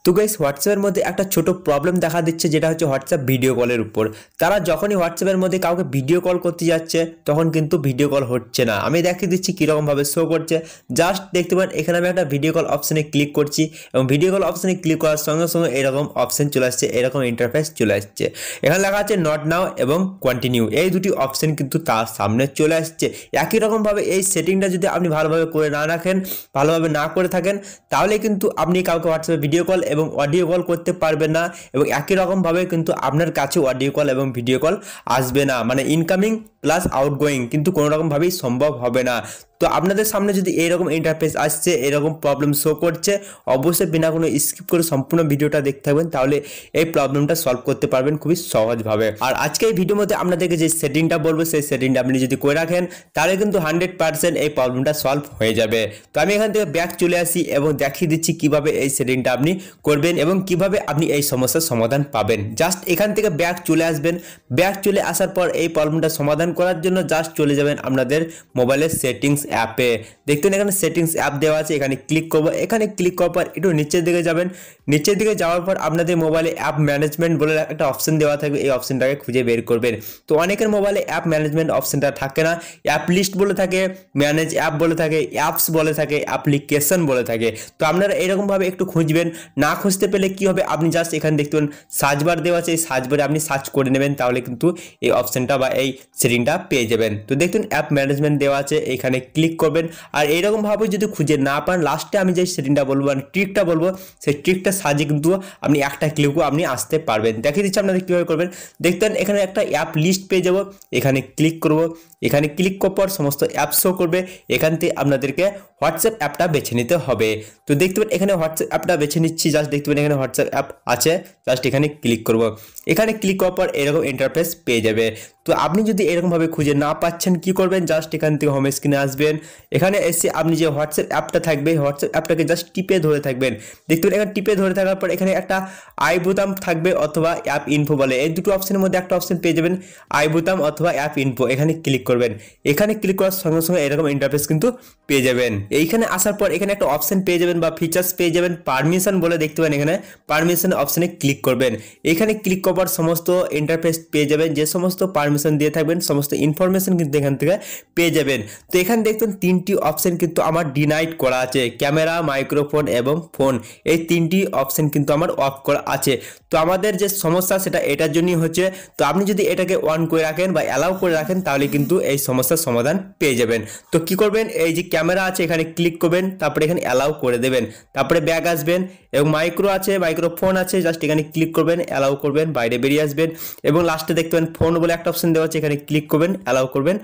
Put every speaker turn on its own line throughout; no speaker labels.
তো গাইস হোয়াটসঅ্যাপের মধ্যে একটা ছোট প্রবলেম দেখা দিচ্ছে, যেটা হচ্ছে হোয়াটসঅ্যাপ ভিডিও কলের উপর। তারা যখনই হোয়াটসঅ্যাপের মধ্যে কাউকে ভিডিও কল করতে যাচ্ছে তখন কিন্তু ভিডিও কল হচ্ছে না। আমি দেখিয়ে দিচ্ছি কীরকমভাবে শো করছে। জাস্ট দেখতে পান এখানে আমি একটা ভিডিও কল অপশানে ক্লিক করছি এবং ভিডিও কল অপশানে ক্লিক করার সঙ্গে সঙ্গে এরকম অপশান চলে আসছে, এরকম ইন্টারফেস চলে আসছে। এখানে লেখা আছে নট নাও এবং কন্টিনিউ, এই দুটি অপশান কিন্তু তার সামনে চলে আসছে। একই রকমভাবে এই সেটিংটা যদি আপনি ভালোভাবে করে না রাখেন, ভালোভাবে না করে থাকেন, তাহলে কিন্তু আপনি কাউকে হোয়াটসঅ্যাপে ভিডিও কল এবং অডিও কল করতে পারবেন না এবং একই রকমভাবে কিন্তু আপনার কাছে অডিও কল এবং ভিডিও কল আসবে না, মানে ইনকামিং প্লাস আউটগোয়িং কিন্তু কোনো রকমভাবেই সম্ভব হবে না। তো আপনাদের সামনে যদি এইরকম ইন্টারফেস আসছে, এরকম প্রবলেম শো করছে, অবশ্যই বিনা কোনো স্কিপ করে সম্পূর্ণ ভিডিওটা দেখতে থাকবেন, তাহলে এই প্রবলেমটা সলভ করতে পারবেন খুবই সহজভাবে। আর আজকে এই ভিডিওর মধ্যে আপনাদেরকে যে সেটিংটা বলবো, সেই সেটিংটা আপনি যদি করে রাখেন তাহলে কিন্তু 100% এই প্রবলেমটা সলভ হয়ে যাবে। তো আমি এখান থেকে ব্যাক চলে আসি এবং দেখিয়ে দিচ্ছি কিভাবে এই সেটিংটা আপনি করবেন এবং কিভাবে আপনি এই সমস্যার সমাধান পাবেন। জাস্ট এখান থেকে ব্যাক চলে আসবেন। ব্যাক চলে আসার পর এই প্রবলেমটা সমাধান করার জন্য জাস্ট চলে যাবেন আপনাদের মোবাইলের সেটিংস অ্যাপে। দেখতেন এখানে সেটিংস অ্যাপ দেওয়া আছে, এখানে ক্লিক করবো। এখানে ক্লিক করার পর একটু নিচের দিকে যাবেন। নিচের দিকে যাওয়ার পর আপনাদের মোবাইলে অ্যাপ ম্যানেজমেন্ট বলে একটা অপশন দেওয়া থাকবে, এই অপশনটাকে খুঁজে বের করবেন। তো অনেকের মোবাইলে অ্যাপ ম্যানেজমেন্ট অপশনটা থাকে না, অ্যাপ লিস্ট বলে থাকে, ম্যানেজ অ্যাপ বলে থাকে, অ্যাপস বলে থাকে, অ্যাপ্লিকেশন বলে থাকে। তো আপনারা এরকমভাবে একটু খুঁজবেন। না খুঁজতে পেলে কি হবে, আপনি জাস্ট এখানে দেখতে পাবেন সার্চ বার দেওয়া আছে, এই সার্চ বারে আপনি সার্চ করে নেবেন, তাহলে কিন্তু এই অপশনটা বা এই সেটিংটা পেয়ে যাবেন। তো দেখুন অ্যাপ ম্যানেজমেন্ট দেওয়া আছে, এখানে ক্লিক করবেন। আর এইরকমভাবে যদি খুঁজে না পান, লাস্টে আমি যে সেটিংটা বলবো, মানে ট্রিকটা বলবো, সেই ট্রিকটা সাহায্যে কিন্তু আপনি একটা ক্লিকও আপনি আসতে পারবেন। দেখিয়ে দিচ্ছি আপনাদের কীভাবে করবেন। দেখতেন এখানে একটা অ্যাপ লিস্ট পেয়ে যাব, এখানে ক্লিক করব। এখানে ক্লিক করার পর সমস্ত অ্যাপ শো করবে, এখান থেকে আপনাদেরকে হোয়াটসঅ্যাপ অ্যাপটা বেছে নিতে হবে। তো দেখতে পাবেন এখানে হোয়াটসঅ্যাপ অ্যাপটা বেছে নিচ্ছি। জাস্ট দেখতে পাবেন এখানে হোয়াটসঅ্যাপ অ্যাপ আছে, জাস্ট এখানে ক্লিক করব। এখানে ক্লিক করার পর এরকম ইন্টারফেস পেয়ে যাবে। তো আপনি যদি এরকমভাবে খুঁজে না পাচ্ছেন কি করবেন, জাস্ট এখান থেকে হোম স্ক্রিনে আসবেন। এখানে এসে আপনি যে হোয়াটসঅ্যাপ অ্যাপটা থাকবে, হোয়াটসঅ্যাপ অ্যাপটাকে জাস্ট টিপে ধরে থাকবেন। দেখতে পাবেন এখানে টিপে ধরে থাকার পর এখানে একটা আই বোতাম থাকবে অথবা অ্যাপ ইনফো বলে, এই দুটো অপশনের মধ্যে একটা অপশন পেয়ে যাবেন, আই বোতাম অথবা অ্যাপ ইনফো। এখানে ক্লিক করবেন। এখানে ক্লিক করার সঙ্গে সঙ্গে এরকম ইন্টারফেস কিন্তু পেয়ে যাবেন। এইখানে আসার পর এখানে একটা অপশন পেয়ে যাবেন বা ফিচার্স পেয়ে যাবেন, পারমিশন বলে দেখতে পাবেন। এখানে পারমিশন অপশনে ক্লিক করবেন। এখানে ক্লিক করার সমস্ত ইন্টারফেস পেয়ে যাবেন, যে সমস্ত পারমিশন দিয়ে থাকবেন সমস্ত ইনফরমেশন কিন্তু এখান থেকে পেয়ে যাবেন। তো এখানে দেখবেন তিনটি অপশন কিন্তু আমার ডিনাইট করা আছে, ক্যামেরা, মাইক্রোফোন এবং ফোন, এই তিনটি অপশন কিন্তু আমার অফ করা আছে। তো আমাদের যে সমস্যা সেটা এটার জন্যই হচ্ছে। তো আপনি যদি এটাকে অন করে রাখেন বা অ্যালাউ করে রাখেন, তাহলে কিন্তু এই সমস্যার সমাধান পেয়ে যাবেন। তো কি করবেন, এই যে ক্যামেরা আছে এখানে ক্লিক করবেন, তারপরে এখানে অ্যালাউ করে দেবেন, তারপরে ব্যাক আসবেন এবং মাইক্রো আছে, মাইক্রোফোন আছে, জাস্ট এখানে ক্লিক করবেন, অ্যালাউ করবেন, বাইরে বেরিয়ে আসবেন এবং লাস্টে দেখতে পাবেন ফোন বলে একটা অপশন দেওয়া আছে, এখানে ক্লিক করবেন, অ্যালাউ করবেন,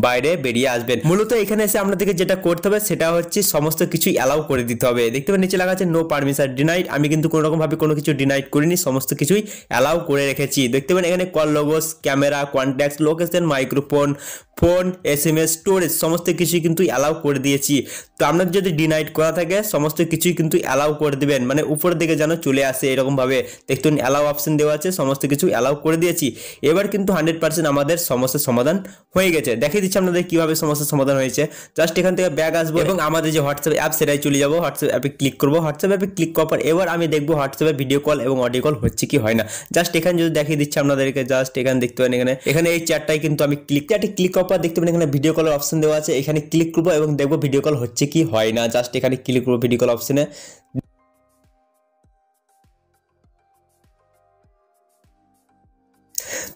বাইরে বেরিয়ে আসবেন। মূলত এখানে এসে আপনাদেরকে যেটা করতে হবে সেটা হচ্ছে সমস্ত কিছু অ্যালাউ করে দিতে হবে। দেখতে পাবেন নিচে লেখা আছে নো পারমিশন ডিনাইড, আমি কিন্তু কোনো রকম ভাবে কোনো কিছু ডিনাইড করিনি, সমস্ত কিছুই অ্যালাউ করে রেখেছি। দেখতে পাবেন এখানে call logos, camera, contacts, location, microphone, phone, SMS, storage সমস্ত কিছুই কিন্তু অ্যালাউ করে দিয়েছি। তো আপনার যদি ডিনাইট করা থাকে সমস্ত কিছুই কিন্তু অ্যালাউ করে দিবেন, মানে উপরের দিকে যেন চলে আসে এরকমভাবে। দেখুন অ্যালাউ অপশন দেওয়া আছে, সমস্ত কিছু অ্যালাউ করে দিয়েছি। এবার কিন্তু 100% আমাদের সমস্যার সমাধান হয়ে গেছে। দেখিয়ে দিচ্ছি আপনাদের কীভাবে সমস্যার সমাধান হয়েছে। জাস্ট এখান থেকে ব্যাক আসবো এবং আমাদের যে হোয়াটসঅ্যাপ অ্যাপ সেটাই চলে যাবো। হোয়াটসঅ্যাপ অ্যাপে ক্লিক করবো। হোয়াটসঅ্যাপ অ্যাপে ক্লিক করার পর এবার আমি দেখবো হোয়াটসঅ্যাপে ভিডিও কল এবং অডিও কল হচ্ছে কি হয় না। জাস্ট এখানে যদি দেখিয়ে দিচ্ছি আপনাদেরকে, জাস্ট এখানে দেখতে পারেন এখানে এই চ্যাটটাই কিন্তু আমি চ্যাটে ক্লিক করার পর দেখতে পারেন এখানে ভিডিও কলের অপশন দেওয়া আছে, এখানে ক্লিক করবো এবং দেখবো ভিডিও কল হচ্ছে কি হয় না। জাস্ট এখানে ক্লিক করবো ভিডিও কল অপশনে।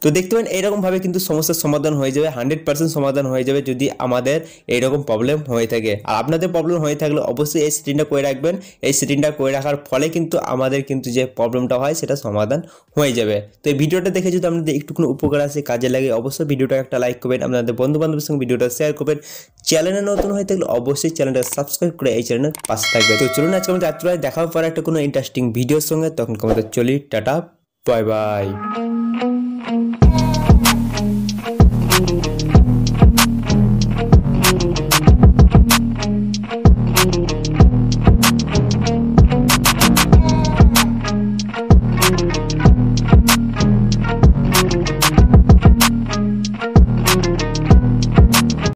তো দেখতে পাবেন এইরকমভাবে কিন্তু সমস্যার সমাধান হয়ে যাবে, 100% সমাধান হয়ে যাবে যদি আমাদের এইরকম প্রবলেম হয়ে থাকে। আর আপনাদের প্রবলেম হয়ে থাকলে অবশ্যই এই সেটিংটা করে রাখবেন। এই সেটিংটা করে রাখার ফলে কিন্তু আমাদের কিন্তু যে প্রবলেমটা হয় সেটা সমাধান হয়ে যাবে। তো এই ভিডিওটা দেখে যদি আপনাদের একটুখানি উপকার আসে, কাজে লাগে, অবশ্যই ভিডিওটা একটা লাইক করবেন, আপনাদের বন্ধু বান্ধবের সঙ্গে ভিডিওটা শেয়ার করবেন। চ্যানেলে নতুন হয়ে থাকলে অবশ্যই চ্যানেলটা সাবস্ক্রাইব করে এই চ্যানেলের পাশে থাকবে। তো চলুন আজকে আমাদের রাত্রে দেখা হবে পরে একটা কোনো ইন্টারেস্টিং ভিডিওর সঙ্গে, তখন আমাদের চলি, টাটা, বাই বাই।